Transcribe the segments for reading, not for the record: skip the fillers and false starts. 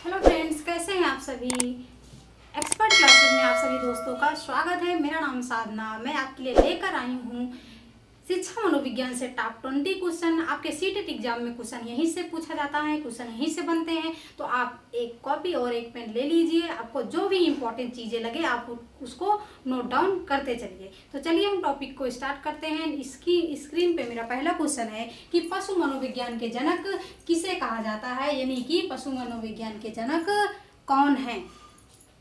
Hello friends, कैसे हैं आप सभी। एक्सपर्ट क्लासेस में आप सभी दोस्तों का स्वागत है। मेरा नाम साधना। मैं आपके लिए लेकर आई हूँ शिक्षा मनोविज्ञान से टॉप 20 क्वेश्चन। आपके सीटेट एग्जाम में क्वेश्चन यहीं से पूछा जाता है, क्वेश्चन यहीं से बनते हैं। तो आप एक कॉपी और एक पेन ले लीजिए। आपको जो भी इंपॉर्टेंट चीज़ें लगे आप उसको नोट डाउन करते चलिए। तो चलिए हम टॉपिक को स्टार्ट करते हैं। इसकी स्क्रीन पे मेरा पहला क्वेश्चन है कि पशु मनोविज्ञान के जनक किसे कहा जाता है, यानी कि पशु मनोविज्ञान के जनक कौन है।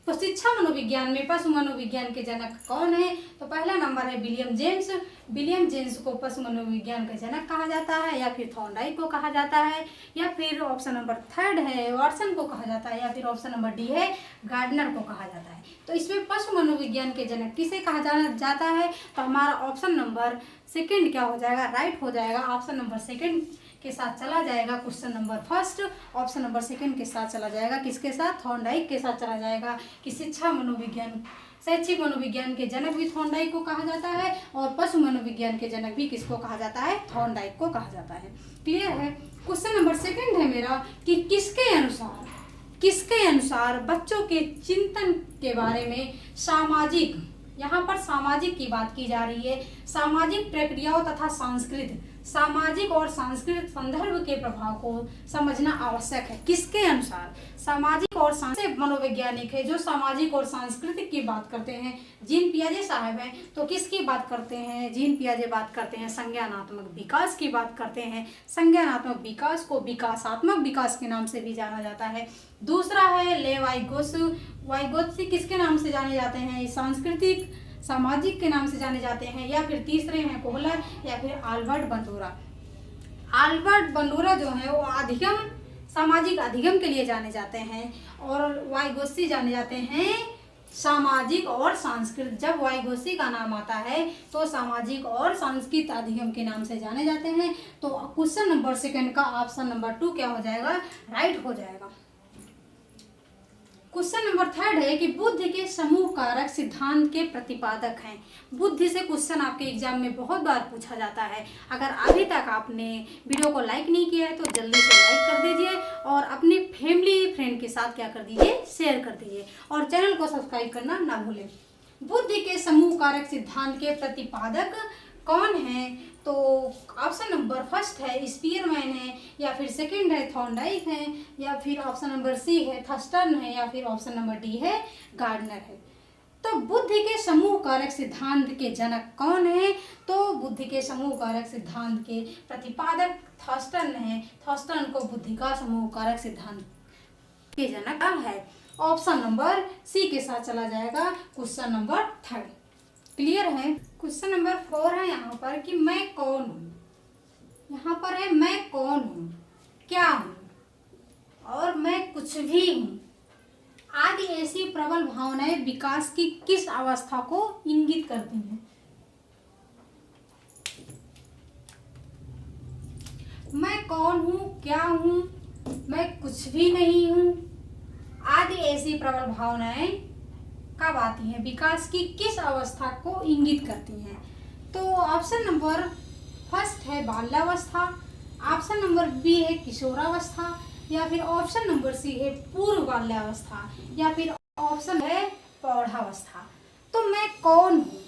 तो शिक्षा मनोविज्ञान में पशु मनोविज्ञान के जनक कौन है। तो पहला नंबर है विलियम जेम्स। विलियम जेम्स को पशु मनोविज्ञान का जनक कहा जाता है, या फिर थॉर्नडाइक को कहा जाता है, या फिर ऑप्शन नंबर 3 है वाटसन को कहा जाता है, या फिर ऑप्शन नंबर डी है गार्डनर को कहा जाता है। तो इसमें पशु मनोविज्ञान के जनक किसे कहा जाता है, तो हमारा ऑप्शन नंबर 2 क्या हो जाएगा, राइट हो जाएगा। ऑप्शन नंबर 2 के साथ चला जाएगा क्वेश्चन नंबर 1। ऑप्शन नंबर 2 के साथ चला जाएगा, किसके साथ, थॉर्नडाइक के साथ चला जाएगा। कि शिक्षा मनोविज्ञान शैक्षिक मनोविज्ञान के जनक भी थॉर्नडाइक को कहा जाता है, और पशु मनोविज्ञान के जनक भी किसको कहा जाता है, थॉर्नडाइक को कहा जाता है। क्लियर है। क्वेश्चन नंबर 2 है मेरा कि किसके अनुसार बच्चों के चिंतन के बारे में सामाजिक, यहाँ पर सामाजिक की बात की जा रही है, सामाजिक प्रक्रियाओं तथा सामाजिक और सांस्कृतिक संदर्भ के प्रभाव को समझना आवश्यक है। किसके अनुसार, सामाजिक और सांस्कृतिक मनोवैज्ञानिक है जो सामाजिक और सांस्कृतिक की बात करते हैं। जीन पियाजे साहब हैं, तो किसकी बात करते हैं, जीन पियाजे बात करते हैं संज्ञानात्मक विकास की बात करते हैं। संज्ञानात्मक विकास को विकासात्मक विकास के नाम से भी जाना जाता है। दूसरा है ले वाइगोत्स्की किसके नाम से जाने जाते हैं, सांस्कृतिक सामाजिक के नाम से जाने जाते हैं। या फिर तीसरे हैं कोहलर, या फिर आल्बर्ट बंडूरा जो है वो अधिगम, सामाजिक अधिगम के लिए जाने जाते हैं, और वाइगोत्स्की जाने जाते हैं सामाजिक और सांस्कृतिक। जब वाइगोत्स्की का नाम आता है तो सामाजिक और सांस्कृतिक अधिगम के नाम से जाने जाते हैं। तो क्वेश्चन नंबर 2 का ऑप्शन नंबर 2 क्या हो जाएगा, राइट हो जाएगा। क्वेश्चन नंबर 3 है कि बुद्धि के समूह कारक सिद्धांत के प्रतिपादक हैं। बुद्धि से क्वेश्चन आपके एग्जाम में बहुत बार पूछा जाता है। अगर अभी तक आपने वीडियो को लाइक नहीं किया है तो जल्दी से लाइक कर दीजिए, और अपनी फैमिली फ्रेंड के साथ क्या कर दीजिए, शेयर कर दीजिए, और चैनल को सब्सक्राइब करना ना भूलें। बुद्धि के समूह कारक सिद्धांत के प्रतिपादक कौन है, तो ऑप्शन नंबर 1 है स्पीयरमैन है, या फिर 2 है थॉर्नडाइक है, या फिर ऑप्शन नंबर सी है थर्स्टन है, या फिर ऑप्शन नंबर डी है गार्डनर है। तो बुद्धि के समूह कारक सिद्धांत के जनक कौन है, तो बुद्धि के समूह कारक सिद्धांत के प्रतिपादक थर्स्टन है। थर्स्टन को बुद्धि का समूह कारक सिद्धांत के जनक है। ऑप्शन नंबर सी के साथ चला जाएगा क्वेश्चन नंबर 3। क्लियर है। क्वेश्चन नंबर 4 है यहाँ पर कि मैं कौन हूँ। यहाँ पर है मैं कौन हूँ, क्या हूँ, और मैं कुछ भी हूँ आदि ऐसी प्रबल भावनाएं विकास की किस अवस्था को इंगित करती हैं। मैं कौन हूँ, क्या हूँ, मैं कुछ भी नहीं हूँ आदि ऐसी प्रबल भावनाएं कब आती हैं, विकास की किस अवस्था को इंगित करती हैं। तो ऑप्शन नंबर 1 है बाल्यावस्था, ऑप्शन नंबर बी है किशोरावस्था, या फिर ऑप्शन नंबर सी है पूर्व बाल्यावस्था, या फिर ऑप्शन है प्रौढ़ावस्था। तो मैं कौन हूँ,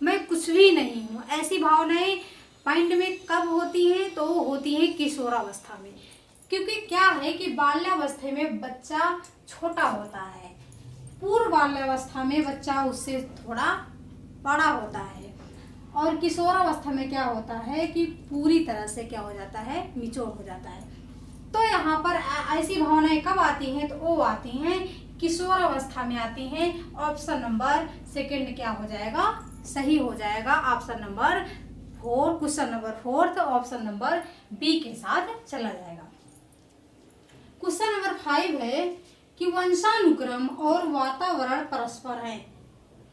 मैं कुछ भी नहीं हूँ, ऐसी भावनाएं माइंड में कब होती हैं, तो होती हैं किशोरावस्था में। क्योंकि क्या है कि बाल्यावस्था में बच्चा छोटा होता है, पूर्व बाल्यावस्था में बच्चा उससे थोड़ा बड़ा होता है, और किशोरावस्था में क्या होता है कि पूरी तरह से क्या हो जाता है, मिच्योर हो जाता है। तो यहाँ पर ऐसी भावनाएं कब आती हैं, तो वो आती हैं किशोरावस्था में आती हैं। ऑप्शन नंबर 2 क्या हो जाएगा, सही हो जाएगा। ऑप्शन नंबर 4, क्वेश्चन नंबर 4 तो ऑप्शन नंबर बी के साथ चला जाएगा। क्वेश्चन नंबर 5 है कि वंशानुक्रम और वातावरण परस्पर हैं,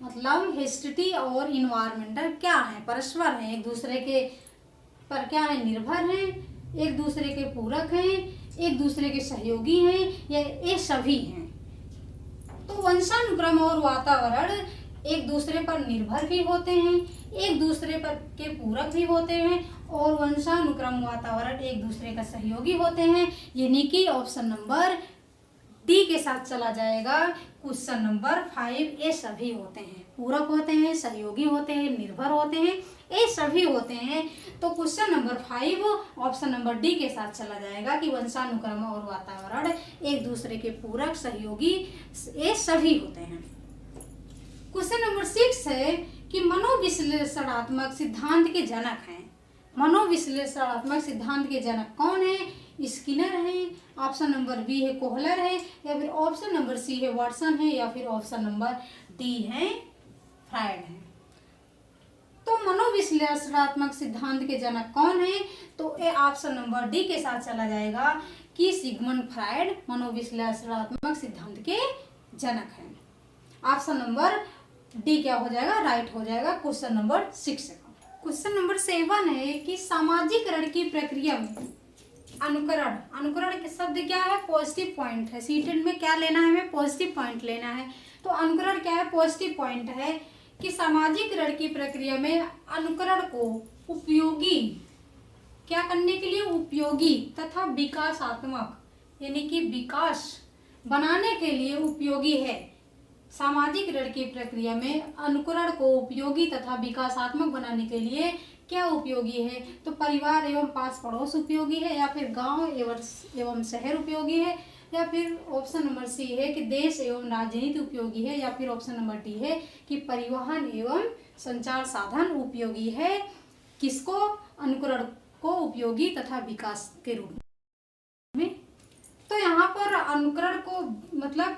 मतलब हेरिडिटी और इन्वायरमेंटल क्या है, परस्पर हैं, एक दूसरे के पर क्या है, निर्भर हैं, एक दूसरे के पूरक हैं, एक दूसरे के सहयोगी हैं, या ये सभी हैं। तो वंशानुक्रम और वातावरण एक दूसरे पर निर्भर भी होते हैं, एक दूसरे पर के पूरक भी होते हैं, और वंशानुक्रम वातावरण एक दूसरे का सहयोगी होते हैं, यानी कि ऑप्शन नंबर डी के साथ चला जाएगा क्वेश्चन नंबर 5। ये सभी होते हैं, पूरक होते हैं, सहयोगी होते हैं, निर्भर होते हैं, ये सभी होते हैं। तो question number 5 option number D के साथ चला जाएगा कि वंशानुक्रम और वातावरण एक दूसरे के पूरक, सहयोगी, ये सभी होते हैं। क्वेश्चन नंबर 6 है कि मनोविश्लेषणात्मक सिद्धांत के जनक हैं। मनोविश्लेषणात्मक सिद्धांत के जनक कौन है? स्किनर है, ऑप्शन नंबर बी है कोहलर है, या फिर ऑप्शन नंबर सी है वाटसन है, या फिर ऑप्शन नंबर डी है फ्रायड है। तो मनोविश्लेषणात्मक सिद्धांत के जनक कौन है? तो ये ऑप्शन नंबर डी के साथ चला जाएगा कि सिगमंड फ्रायड मनोविश्लेषणात्मक सिद्धांत के जनक हैं। ऑप्शन नंबर डी क्या हो जाएगा? राइट हो जाएगा क्वेश्चन नंबर 6 का। क्वेश्चन नंबर 7 है कि सामाजिकरण की प्रक्रिया में अनुकरण, अनुकरण के शब्द क्या है? पॉजिटिव पॉइंट है। सीटेट में क्या लेना है? हमें पॉजिटिव पॉइंट लेना है। तो अनुकरण क्या है? पॉजिटिव पॉइंट है कि सामाजिकरण की प्रक्रिया में अनुकरण को उपयोगी क्या करने के लिए? उपयोगी तथा विकासात्मक, यानी कि विकास बनाने के लिए उपयोगी है। सामाजिकरण की प्रक्रिया में अनुकरण को उपयोगी तथा विकासात्मक बनाने के लिए क्या उपयोगी है? तो परिवार एवं पास पड़ोस उपयोगी है, या फिर गांव एवं शहर उपयोगी है, या फिर ऑप्शन नंबर सी है कि देश एवं राजनीति उपयोगी है, या फिर ऑप्शन नंबर डी है कि परिवहन एवं संचार साधन उपयोगी है। किसको? अनुकरण को उपयोगी तथा विकास के रूप में। तो यहाँ पर अनुकरण को मतलब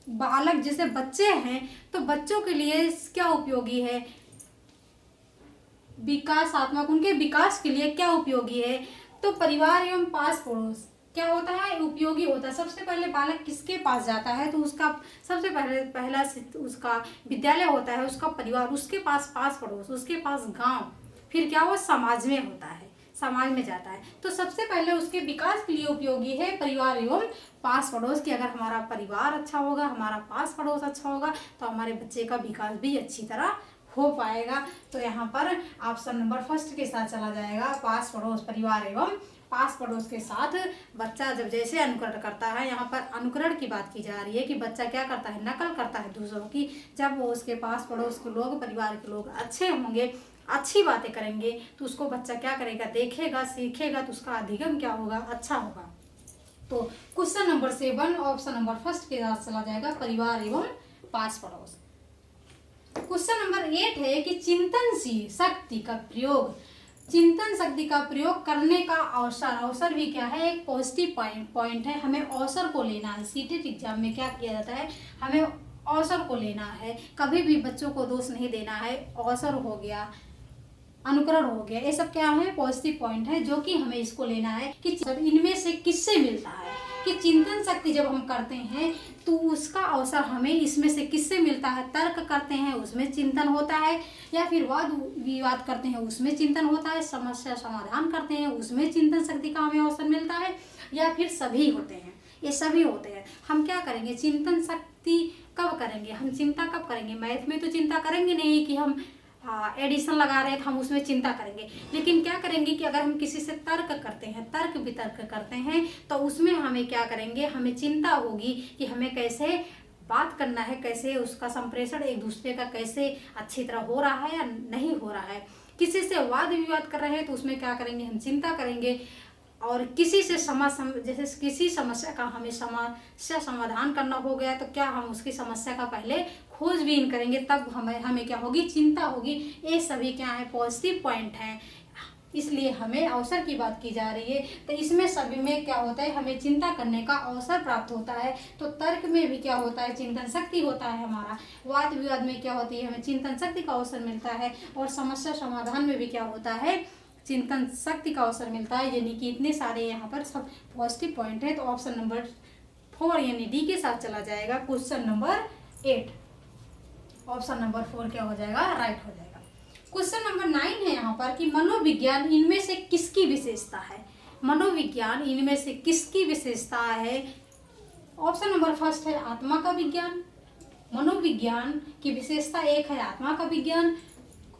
बालक जैसे बच्चे हैं तो बच्चों के लिए क्या उपयोगी है? विकासात्मक, उनके विकास के लिए क्या उपयोगी है? तो परिवार एवं पास पड़ोस क्या होता है? उपयोगी होता है। सबसे पहले बालक किसके पास जाता है? तो उसका सबसे पहला उसका विद्यालय होता है, उसका परिवार, उसके पास पास पड़ोस, उसके पास गांव, फिर क्या वो समाज में होता है, समाज में जाता है। तो सबसे पहले उसके विकास के लिए उपयोगी है परिवार एवं पास पड़ोस की। अगर हमारा परिवार अच्छा होगा, हमारा पास पड़ोस अच्छा होगा, तो हमारे बच्चे का विकास भी अच्छी तरह हो पाएगा। तो यहाँ पर ऑप्शन नंबर फर्स्ट के साथ चला जाएगा, पास पड़ोस, परिवार एवं पास पड़ोस के साथ बच्चा जब जैसे अनुकरण करता है। यहाँ पर अनुकरण की बात की जा रही है कि बच्चा क्या करता है? नकल करता है दूसरों की। जब वो उसके पास पड़ोस के लोग, परिवार के लोग अच्छे होंगे, अच्छी बातें करेंगे, तो उसको बच्चा क्या करेगा? देखेगा, सीखेगा, तो उसका अधिगम क्या होगा? अच्छा होगा। तो question number 7 option number first के साथ चला जाएगा, परिवार एवं पास पड़ोस। क्वेश्चन नंबर 8 है कि चिंतनशील शक्ति का प्रयोग, चिंतन शक्ति का प्रयोग करने का अवसर, अवसर भी क्या है? एक पॉजिटिव पॉइंट है। हमें अवसर को लेना है। सीटेट एग्जाम में क्या किया जाता है? हमें अवसर को लेना है, कभी भी बच्चों को दोष नहीं देना है। अवसर हो गया, अनुकरण हो गया, ये सब क्या है? पॉजिटिव पॉइंट है, जो कि हमें इसको लेना है कि इनमें से किससे मिलता है? कि चिंतन शक्ति जब हम करते हैं तो उसका अवसर हमें इसमें से किससे मिलता है? तर्क करते हैं उसमें चिंतन होता है, या फिर वाद विवाद करते हैं उसमें चिंतन होता है, समस्या समाधान करते हैं उसमें चिंतन शक्ति का हमें अवसर मिलता है, या फिर सभी होते हैं? ये सभी होते हैं। हम क्या करेंगे? चिंतन शक्ति कब करेंगे? हम चिंता कब करेंगे? मैथ में तो चिंता करेंगे नहीं कि हम एडिशन लगा रहे हैं तो हम उसमें चिंता करेंगे, लेकिन क्या करेंगे कि अगर हम किसी से तर्क करते हैं, तर्क वितर्क करते हैं, तो उसमें हमें क्या करेंगे? हमें चिंता होगी कि हमें कैसे बात करना है, कैसे उसका संप्रेषण एक दूसरे का कैसे अच्छी तरह हो रहा है या नहीं हो रहा है। किसी से वाद विवाद कर रहे हैं तो उसमें क्या करेंगे? हम चिंता करेंगे। और किसी से जैसे किसी समस्या का हमें समस्या समाधान करना हो गया तो क्या हम उसकी समस्या का पहले खोजबीन करेंगे, तब हमें क्या होगी? चिंता होगी। ये सभी क्या है? पॉजिटिव पॉइंट हैं। इसलिए हमें अवसर की बात की जा रही है, तो इसमें सभी में क्या होता है? हमें चिंता करने का अवसर प्राप्त होता है। तो तर्क में भी क्या होता है? चिंतन शक्ति होता है हमारा। वाद विवाद में क्या होती है? हमें चिंतन शक्ति का अवसर मिलता है। और समस्या समाधान में भी क्या होता है? चिंतन शक्ति का अवसर मिलता है। यानी कि इतने सारे यहाँ पर सब पॉजिटिव पॉइंट है। तो ऑप्शन नंबर 4 यानी डी के साथ चला जाएगा क्वेश्चन नंबर 8। ऑप्शन नंबर 4 क्या हो जाएगा? राइट हो जाएगा। क्वेश्चन नंबर 9 है यहाँ पर कि मनोविज्ञान इनमें से किसकी विशेषता है? मनोविज्ञान इनमें से किसकी विशेषता है? ऑप्शन नंबर फर्स्ट है आत्मा का विज्ञान। मनोविज्ञान की विशेषता एक है आत्मा का विज्ञान।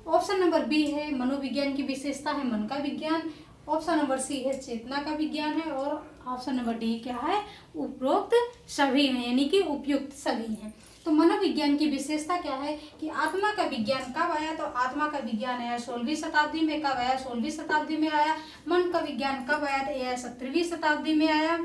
ऑप्शन नंबर बी है मनोविज्ञान की विशेषता है मन का विज्ञान। ऑप्शन नंबर सी है चेतना का विज्ञान है। और ऑप्शन नंबर डी क्या है? उपरोक्त सभी हैं, यानी कि उपयुक्त सभी हैं। तो मनोविज्ञान की विशेषता क्या है कि आत्मा का विज्ञान कब आया, तो आत्मा का विज्ञान आया 16वीं शताब्दी में। कब आया? 16वीं शताब्दी में आया। मन का विज्ञान कब आया? तो यह 17वीं शताब्दी में आया।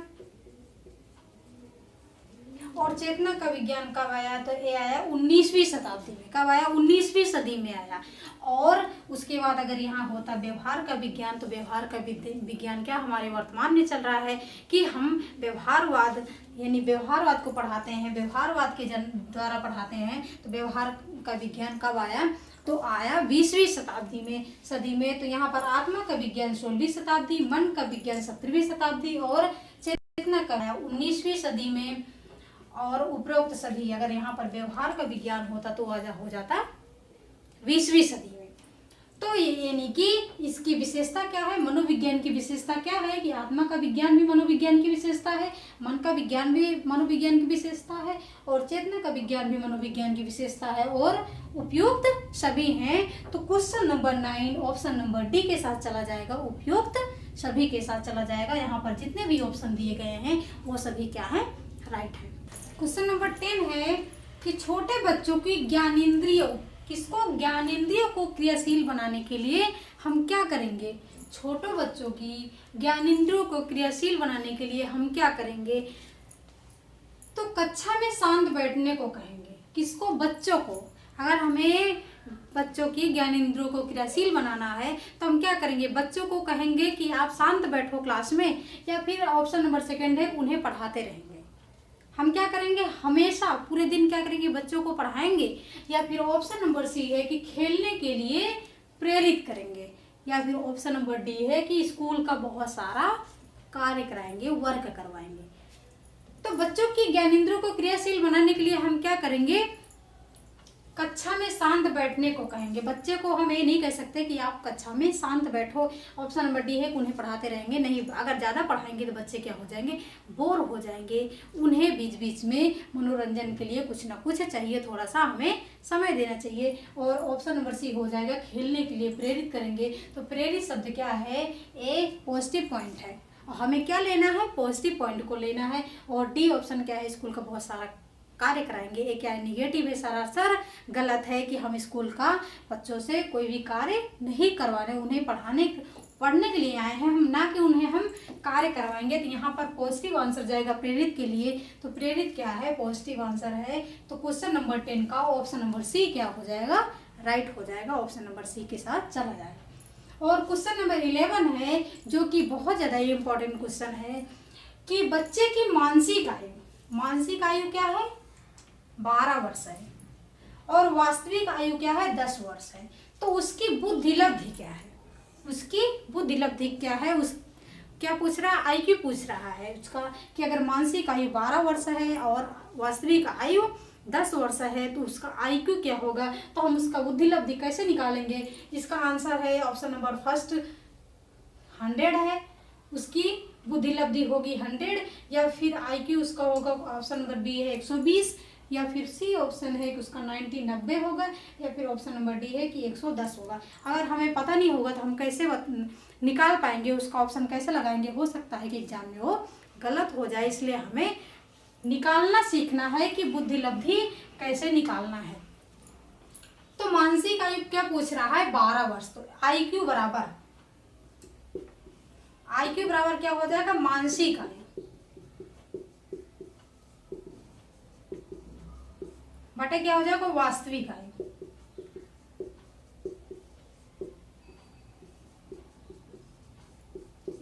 और चेतना का विज्ञान कब आया? तो ये आया 19वीं शताब्दी में। कब आया? 19वीं सदी में आया। और उसके बाद अगर यहाँ होता व्यवहार का विज्ञान, तो व्यवहार का विज्ञान क्या हमारे वर्तमान में चल रहा है कि हम व्यवहारवाद, यानी व्यवहारवाद को पढ़ाते हैं, व्यवहारवाद के द्वारा पढ़ाते हैं। तो व्यवहार का विज्ञान कब आया? तो आया 20वीं शताब्दी में, सदी में। तो यहाँ पर आत्मा का विज्ञान 16वीं शताब्दी, मन का विज्ञान 17वीं शताब्दी और चेतना का आया 19वीं सदी में। और उपरोक्त सभी अगर यहाँ पर व्यवहार का विज्ञान होता तो हो जाता 20वीं सदी में। तो यानी कि इसकी विशेषता क्या है? मनोविज्ञान की विशेषता क्या है कि आत्मा का विज्ञान भी मनोविज्ञान की विशेषता है, मन का विज्ञान भी मनोविज्ञान की विशेषता है, और चेतना का विज्ञान भी मनोविज्ञान की विशेषता है, और उपयुक्त सभी हैं। तो question number 9 option number D के साथ चला जाएगा, उपयुक्त सभी के साथ चला जाएगा। यहाँ पर जितने भी ऑप्शन दिए गए हैं वो सभी क्या है? राइट है। क्वेश्चन नंबर 10 है कि छोटे बच्चों की ज्ञानेंद्रियों, किसको? ज्ञानेंद्रियों को क्रियाशील बनाने के लिए हम क्या करेंगे? छोटे बच्चों की ज्ञानेंद्रियों को क्रियाशील बनाने के लिए हम क्या करेंगे? तो कक्षा में शांत बैठने को कहेंगे। किसको? बच्चों को। अगर हमें बच्चों की ज्ञानेंद्रियों को क्रियाशील बनाना है तो हम क्या करेंगे? बच्चों को कहेंगे कि आप शांत बैठो क्लास में, या फिर ऑप्शन नंबर 2 है उन्हें पढ़ाते रहेंगे। हम क्या करेंगे? हमेशा पूरे दिन क्या करेंगे? बच्चों को पढ़ाएंगे। या फिर ऑप्शन नंबर सी है कि खेलने के लिए प्रेरित करेंगे। या फिर ऑप्शन नंबर डी है कि स्कूल का बहुत सारा कार्य कराएंगे, वर्क करवाएंगे। तो बच्चों की ज्ञानेंद्रियों को क्रियाशील बनाने के लिए हम क्या करेंगे? कक्षा में शांत बैठने को कहेंगे। बच्चे को हम ये नहीं कह सकते कि आप कक्षा में शांत बैठो। ऑप्शन नंबर डी है कि उन्हें पढ़ाते रहेंगे। नहीं, अगर ज़्यादा पढ़ाएंगे तो बच्चे क्या हो जाएंगे? बोर हो जाएंगे। उन्हें बीच बीच में मनोरंजन के लिए कुछ ना कुछ चाहिए, थोड़ा सा हमें समय देना चाहिए। और ऑप्शन नंबर सी हो जाएगा, खेलने के लिए प्रेरित करेंगे। तो प्रेरित शब्द क्या है? ए पॉजिटिव पॉइंट है, और हमें क्या लेना है? पॉजिटिव पॉइंट को लेना है। और डी ऑप्शन क्या है? स्कूल का बहुत सारा कार्य कराएंगे। ये क्या है? निगेटिव है, सरासर गलत है कि हम स्कूल का बच्चों से कोई भी कार्य नहीं करवाने, उन्हें पढ़ने के लिए आए हैं हम, ना कि उन्हें हम कार्य करवाएंगे। तो यहाँ पर पॉजिटिव आंसर जाएगा प्रेरित के लिए। तो प्रेरित क्या है? पॉजिटिव आंसर है। तो क्वेश्चन नंबर 10 का ऑप्शन नंबर सी क्या हो जाएगा? राइट हो जाएगा। ऑप्शन नंबर सी के साथ चला जाएगा। और क्वेश्चन नंबर 11 है जो कि बहुत ज़्यादा इम्पोर्टेंट क्वेश्चन है कि बच्चे की मानसिक आयु क्या है? 12 वर्ष है, और वास्तविक आयु क्या है? 10 वर्ष है। तो उसकी बुद्धिलब्धि क्या है? उसकी बुद्धिलब्धि क्या है? उस क्या पूछ रहा है? आईक्यू पूछ रहा है उसका, कि अगर मानसिक आयु 12 वर्ष है और वास्तविक आयु 10 वर्ष है तो उसका आईक्यू क्या होगा? तो हम उसका बुद्धिलब्धि कैसे निकालेंगे? इसका आंसर है ऑप्शन नंबर फर्स्ट 100 है, उसकी बुद्धिलब्धि होगी 100, या फिर आईक्यू उसका होगा ऑप्शन नंबर बी है 120, या फिर सी ऑप्शन है कि उसका 90 होगा, या फिर ऑप्शन नंबर डी है कि 110 होगा। अगर हमें पता नहीं होगा तो हम कैसे निकाल पाएंगे? उसका ऑप्शन कैसे लगाएंगे? हो सकता है कि एग्जाम में वो गलत हो जाए, इसलिए हमें निकालना सीखना है कि बुद्धिलब्धि कैसे निकालना है। तो मानसिक आयु क्या पूछ रहा है? 12 वर्ष। तो आईक्यू बराबर क्या हो जाएगा? मानसिक आयु बटे क्या हो जाएगा? वास्तविक आयु।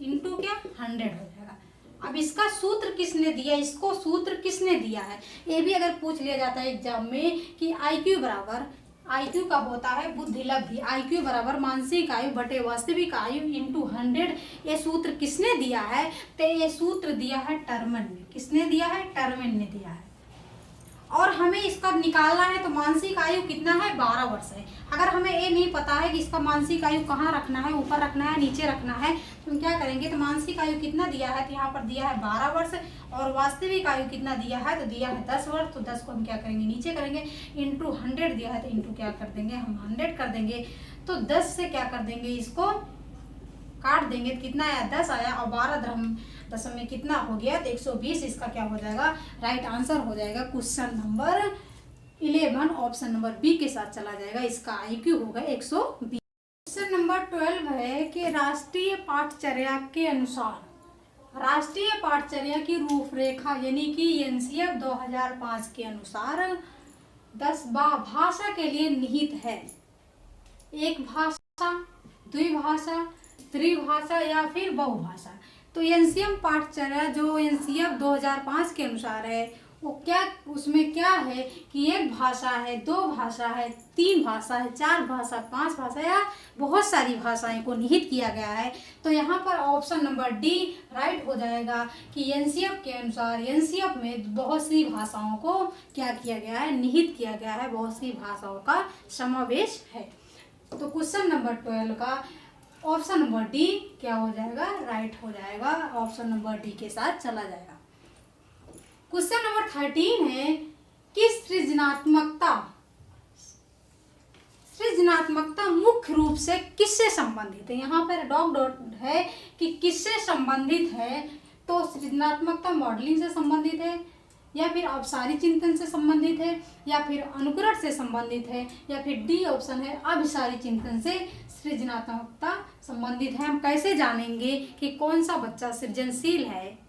इंटू क्या? 100 हो जाएगा। अब इसका सूत्र किसने दिया? इसको सूत्र किसने दिया है? ये भी अगर पूछ लिया जाता है एग्जाम में कि आईक्यू का होता है बुद्धिलब्धि। आईक्यू बराबर मानसिक आयु बटे वास्तविक आयु इंटू 100। ये सूत्र किसने दिया है? तो ये सूत्र दिया है टर्मन ने। किसने दिया है? टर्मन ने दिया है। और हमें इसका निकालना है। तो मानसिक आयु कितना है? 12 वर्ष है। अगर हमें ये नहीं पता है कि इसका मानसिक आयु कहाँ रखना है, ऊपर रखना है, नीचे रखना है, तो हम क्या करेंगे? तो मानसिक आयु कितना दिया है? तो यहाँ पर दिया है 12 वर्ष, और वास्तविक आयु कितना दिया है? तो दिया है 10 वर्ष। तो 10 को हम क्या करेंगे? नीचे करेंगे। इंटू 100 दिया है तो इंटू क्या कर देंगे? हम 100 कर देंगे। तो 10 से क्या कर देंगे? इसको काट देंगे। कितना आया? 10 आया, और दशम में कितना हो गया, तो 120 इसका क्या हो जाएगा, राइट आंसर हो जाएगा question number 11 option number B के साथ चला जाएगा। इसका IQ होगा 120। क्वेश्चन नंबर 12 है कि राष्ट्रीय पाठचर्या के अनुसार राष्ट्रीय पाठचर्या की रूपरेखा यानी कि NCF 2005 के अनुसार 10 भाषा के लिए निहित है। एक भाषा, द्विभाषा, त्रिभाषा या फिर बहुभाषा। तो NCF पाठचर्या जो NCF 2005 के अनुसार है वो क्या, उसमें क्या है कि एक भाषा है, दो भाषा है, तीन भाषा है, चार भाषा, पांच भाषा या बहुत सारी भाषाएं को निहित किया गया है। तो यहाँ पर ऑप्शन नंबर डी राइट हो जाएगा कि NCF के अनुसार NCF में बहुत सी भाषाओं को क्या किया गया है, निहित किया गया है, बहुत सी भाषाओं का समावेश है। तो क्वेश्चन नंबर 12 का ऑप्शन नंबर डी क्या हो जाएगा, राइट हो जाएगा, ऑप्शन नंबर डी के साथ चला जाएगा। क्वेश्चन नंबर 13 है कि सृजनात्मकता मुख्य रूप से किससे संबंधित है। यहाँ पर डॉट है कि किससे संबंधित है, तो सृजनात्मकता मॉडलिंग से संबंधित है या फिर अभिसारी चिंतन से संबंधित है या फिर अनुकरण से संबंधित है या फिर डी ऑप्शन है अभिसारी चिंतन से सृजनात्मकता संबंधित है। हम कैसे जानेंगे कि कौन सा बच्चा सृजनशील है,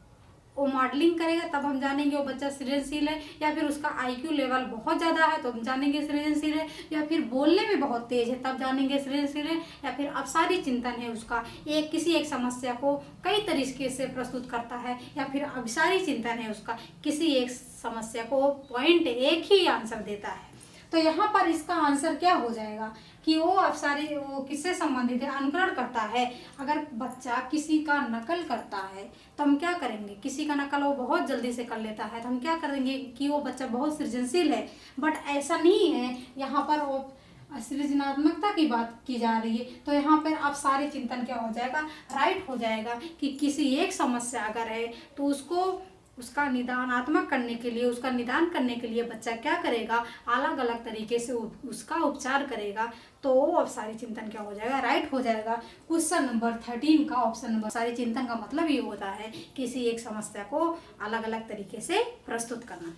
वो मॉडलिंग करेगा तब हम जानेंगे वो बच्चा सृजनशील है, या फिर उसका IQ लेवल बहुत ज़्यादा है तो हम जानेंगे सृजनशील है, या फिर बोलने में बहुत तेज है तब जानेंगे सृजनशील है, या फिर अभिसारी चिंतन है उसका किसी एक समस्या को कई तरीके से प्रस्तुत करता है, या फिर अभिसारी चिंतन है उसका किसी एक समस्या को पॉइंट एक ही आंसर देता है। तो यहाँ पर इसका आंसर क्या हो जाएगा कि वो किससे संबंधित है, अनुकरण करता है। अगर बच्चा किसी का नकल करता है तो हम क्या करेंगे, किसी का नकल वो बहुत जल्दी से कर लेता है तो हम क्या करेंगे कि वो बच्चा बहुत सृजनशील है। बट ऐसा नहीं है, यहाँ पर वो सृजनात्मकता की बात की जा रही है। तो यहाँ पर अब सारे चिंतन क्या हो जाएगा, राइट हो जाएगा कि किसी एक समस्या अगर है तो उसका निदानात्मक करने के लिए, उसका निदान करने के लिए बच्चा क्या करेगा, अलग अलग तरीके से उसका उपचार करेगा। तो अब सारी चिंतन क्या हो जाएगा, राइट हो जाएगा। क्वेश्चन नंबर 13 का ऑप्शन नंबर सारी चिंतन का मतलब ये होता है किसी एक समस्या को अलग अलग तरीके से प्रस्तुत करना।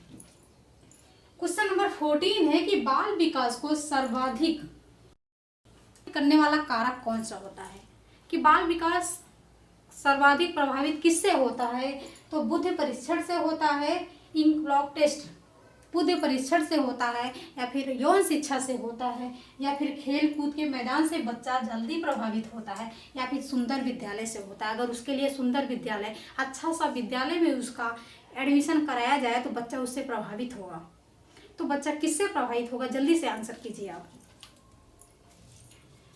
क्वेश्चन नंबर 14 है कि बाल विकास को सर्वाधिक करने वाला कारक कौन सा होता है, कि बाल विकास सर्वाधिक प्रभावित किससे होता है, तो बुद्धि परीक्षण से होता है, इंक ब्लॉक टेस्ट बुद्धि परीक्षण से होता है, या फिर यौन शिक्षा से होता है, या फिर खेल कूद के मैदान से बच्चा जल्दी प्रभावित होता है, या फिर सुंदर विद्यालय से होता है। अगर उसके लिए सुंदर विद्यालय, अच्छा सा विद्यालय में उसका एडमिशन कराया जाए तो बच्चा उससे प्रभावित होगा। तो बच्चा किससे प्रभावित होगा, जल्दी से आंसर कीजिए आप।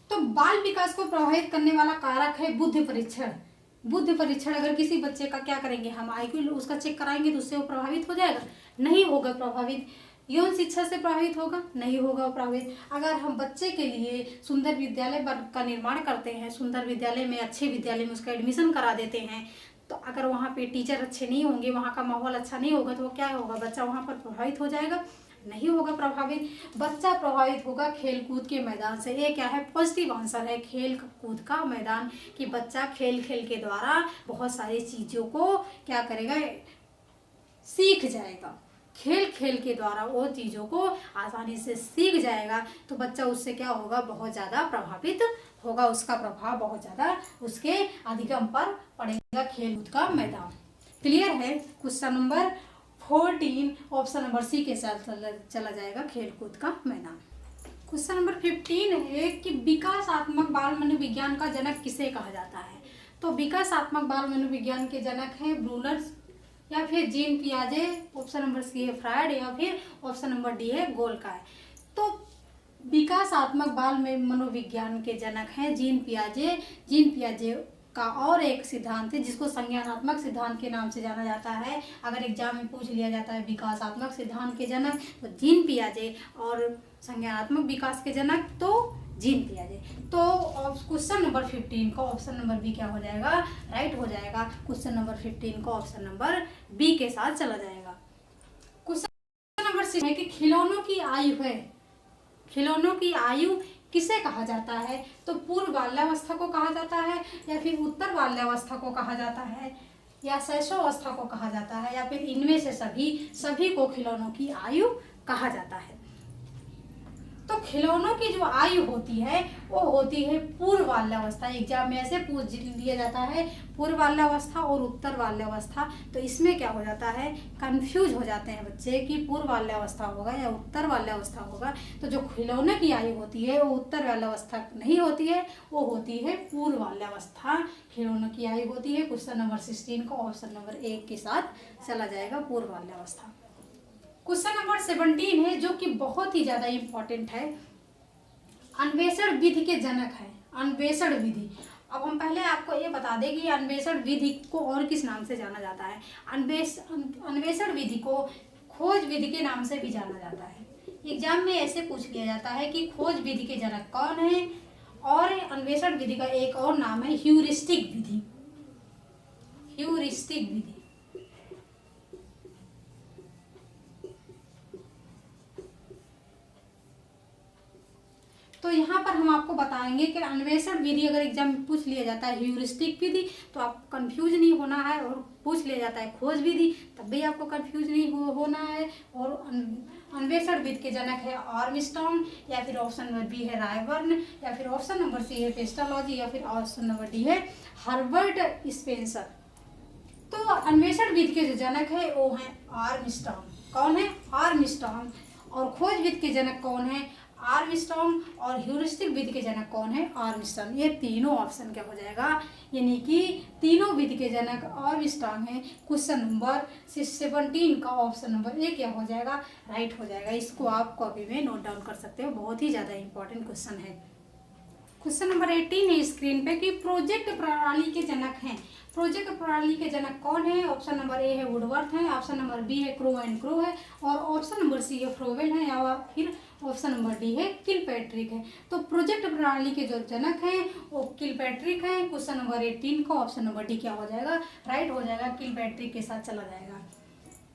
तो बाल विकास को प्रभावित करने वाला कारक है बुद्धि परीक्षण। बुद्धि परीक्षण अगर किसी बच्चे का क्या करेंगे, हम IQ उसका चेक कराएंगे तो उससे वो प्रभावित हो जाएगा, नहीं होगा प्रभावित। यौन शिक्षा से प्रभावित होगा, नहीं होगा प्रभावित। अगर हम बच्चे के लिए सुंदर विद्यालय का निर्माण करते हैं, सुंदर विद्यालय में, अच्छे विद्यालय में उसका एडमिशन करा देते हैं, तो अगर वहाँ पे टीचर अच्छे नहीं होंगे, वहाँ का माहौल अच्छा नहीं होगा, तो वो क्या होगा, बच्चा वहाँ पर प्रभावित हो जाएगा, नहीं होगा प्रभावित। बच्चा प्रभावित होगा खेल कूद के मैदान से। ये क्या है, पॉजिटिव आंसर है, खेल कूद का मैदान, कि बच्चा खेल खेल के द्वारा बहुत सारी चीज़ों को क्या करेगा, सीख जाएगा। खेल खेल के द्वारा वो चीज़ों को आसानी से सीख जाएगा, तो बच्चा उससे क्या होगा, बहुत ज़्यादा प्रभावित होगा, उसका प्रभाव बहुत ज़्यादा उसके अधिगम पर पड़ेगा, खेल कूद का मैदान। क्लियर है। Question number 14 option number C के साथ चला जाएगा, खेल कूद का मैदान। क्वेश्चन नंबर 15 है कि विकासात्मक बाल मनोविज्ञान का जनक किसे कहा जाता है। तो विकासात्मक बाल मनोविज्ञान के जनक हैं ब्रूनर, या फिर जीन पियाजे, ऑप्शन नंबर सी है फ्रायड, या फिर ऑप्शन नंबर डी है गोलकाय। तो विकासात्मक बाल में मनोविज्ञान के जनक हैं जीन पियाजे। जीन पियाजे का और एक सिद्धांत है जिसको संज्ञानात्मक सिद्धांत के नाम से जाना जाता है। अगर एग्जाम में पूछ लिया जाता है विकासात्मक सिद्धांत के जनक तो जीन पियाजे, और संज्ञानात्मक विकास के जनक तो जीन पियाजे। तो क्वेश्चन नंबर 15 का ऑप्शन नंबर बी क्या हो जाएगा, राइट हो जाएगा। क्वेश्चन नंबर 15 का ऑप्शन नंबर बी के साथ चला जाएगा। क्वेश्चन नंबर 6 है कि खिलौनों की आयु है, खिलौनों की आयु किसे कहा जाता है। तो पूर्व बाल्यावस्था को कहा जाता है, या फिर उत्तर बाल्यावस्था को कहा जाता है, या शैशवावस्था को कहा जाता है, या फिर इनमें से सभी को खिलौनों की आयु कहा जाता है। तो खिलौनों की जो आयु होती है वो होती है पूर्व बाल्यावस्था। एग्जाम में ऐसे पूछ लिया जाता है पूर्व बाल्यावस्था और उत्तर बाल्यावस्था। तो इसमें क्या हो जाता है, कंफ्यूज हो जाते हैं बच्चे कि पूर्व बाल्यावस्था होगा या उत्तर बाल्यावस्था होगा। तो जो खिलौने की आयु होती है वो उत्तर बाल्यावस्था नहीं होती है, वो होती है पूर्व बाल्यावस्था खिलौनों की आयु होती है। क्वेश्चन नंबर 16 को ऑप्शन नंबर 1 के साथ चला जाएगा, पूर्व बाल्यावस्था। क्वेश्चन नंबर 17 है जो कि बहुत ही ज्यादा इंपॉर्टेंट है, अन्वेषण विधि के जनक है। अन्वेषण विधि, अब हम पहले आपको ये बता दें कि अन्वेषण विधि को और किस नाम से जाना जाता है। अन्वेषण विधि को खोज विधि के नाम से भी जाना जाता है। एग्जाम में ऐसे पूछ लिया जाता है कि खोज विधि के जनक कौन है, और अन्वेषण विधि का एक और नाम है ह्यूरिस्टिक विधि। ह्यूरिस्टिक विधि, तो यहाँ पर हम आपको बताएंगे कि अन्वेषण विधि अगर एग्जाम में पूछ लिया जाता है ह्यूरिस्टिक विधि तो आपको कंफ्यूज नहीं होना है, और पूछ लिया जाता है खोज विधि तब भी आपको कंफ्यूज नहीं होना है। और अन्वेषण विधि के जनक है आर्मस्ट्रांग, या फिर ऑप्शन नंबर बी है रायबर्न, या फिर ऑप्शन नंबर सी है पेस्टालॉजी, या फिर ऑप्शन नंबर डी है हर्बर्ट स्पेंसर। तो अन्वेषण विधि के जो जनक है वो है आर्मस्ट्रांग। कौन है? आर्मस्ट्रांग। और खोज विधि के जनक कौन है? आर्मस्ट्रांग। और ह्यूरिस्टिक विधि के जनक कौन है? आर्मस्ट्रांग। ये तीनों ऑप्शन क्या हो जाएगा, यानी कि तीनों विधि के जनक आर्मस्ट्रांग है। क्वेश्चन नंबर 17 का ऑप्शन नंबर ए क्या हो जाएगा, राइट हो जाएगा। इसको आप कॉपी में नोट डाउन कर सकते हो, बहुत ही ज़्यादा इंपॉर्टेंट क्वेश्चन है। क्वेश्चन नंबर 18 है स्क्रीन पे कि प्रोजेक्ट प्रणाली के जनक हैं। प्रोजेक्ट प्रणाली के जनक कौन है? ऑप्शन नंबर ए है वुडवर्थ है, ऑप्शन नंबर बी है क्रो एंड क्रो है, और ऑप्शन नंबर सी है फ्रोवेल है, या फिर ऑप्शन नंबर डी है किलपैट्रिक है। तो प्रोजेक्ट प्रणाली के जो जनक हैं वो किलपैट्रिक हैं। क्वेश्चन नंबर 18 का ऑप्शन नंबर डी क्या हो जाएगा, राइट हो जाएगा, किलपैट्रिक के साथ चला जाएगा।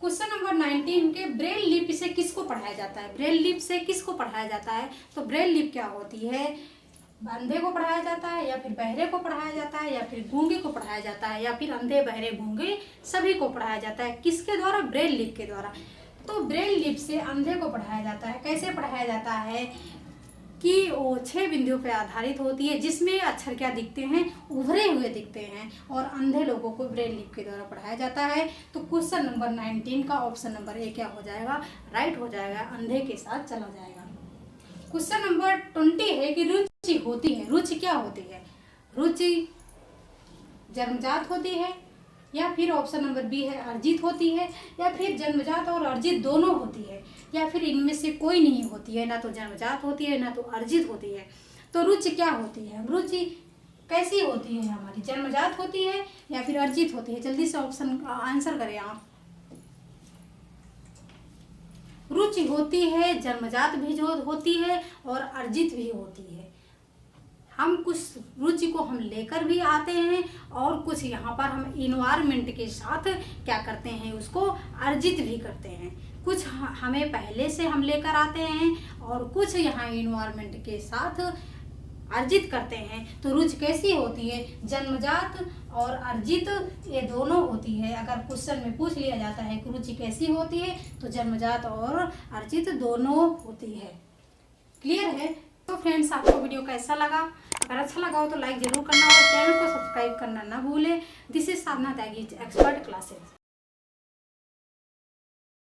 क्वेश्चन नंबर 19 के ब्रेल लिपि से किसको पढ़ाया जाता है? ब्रेल लिपि से किसको पढ़ाया जाता है? तो ब्रेल लिपि क्या होती है, अंधे को पढ़ाया जाता है, या फिर बहरे को पढ़ाया जाता है, या फिर गूंगे को पढ़ाया जाता है, या फिर अंधे बहरे गूंगे सभी को पढ़ाया जाता है। किसके द्वारा? ब्रेल लिपि के द्वारा। तो ब्रेल लिपि से अंधे को पढ़ाया जाता है। कैसे पढ़ाया जाता है कि वो 6 बिंदुओं पर आधारित होती है, जिसमें अक्षर क्या दिखते हैं, उभरे हुए दिखते हैं, और अंधे लोगों को ब्रेल लिपि के द्वारा पढ़ाया जाता है। तो क्वेश्चन नंबर 19 का ऑप्शन नंबर ए क्या हो जाएगा, राइट हो जाएगा, अंधे के साथ चला जाएगा। क्वेश्चन नंबर 20 है कि रुचि होती है। रुचि क्या होती है? रुचि जन्मजात होती है, या फिर ऑप्शन नंबर बी है अर्जित होती है, या फिर जन्मजात और अर्जित दोनों होती है, या फिर इनमें से कोई नहीं होती है, ना तो जन्मजात होती है ना तो अर्जित होती है। तो रुचि क्या होती है? रुचि कैसी होती है हमारी? जन्मजात होती है या फिर अर्जित होती है? जल्दी से ऑप्शन आंसर करें आप। रुचि होती है, जन्मजात भी होती है और अर्जित भी होती है। हम कुछ रुचि को हम लेकर भी आते हैं, और कुछ यहाँ पर हम इन्वायरमेंट के साथ क्या करते हैं, उसको अर्जित भी करते हैं। कुछ हमें पहले से हम लेकर आते हैं, और कुछ यहाँ इन्वायरमेंट के साथ अर्जित करते हैं। तो रुचि कैसी होती है? जन्मजात और अर्जित ये दोनों होती है। अगर क्वेश्चन में पूछ लिया जाता है कि रुचि कैसी होती है, तो जन्मजात और अर्जित दोनों होती है। क्लियर है? तो फ्रेंड्स, आपको वीडियो कैसा लगा? अगर अच्छा लगा हो तो लाइक जरूर करना, और चैनल को सब्सक्राइब करना ना भूलें। This is Sadhana Tyagi, expert classes.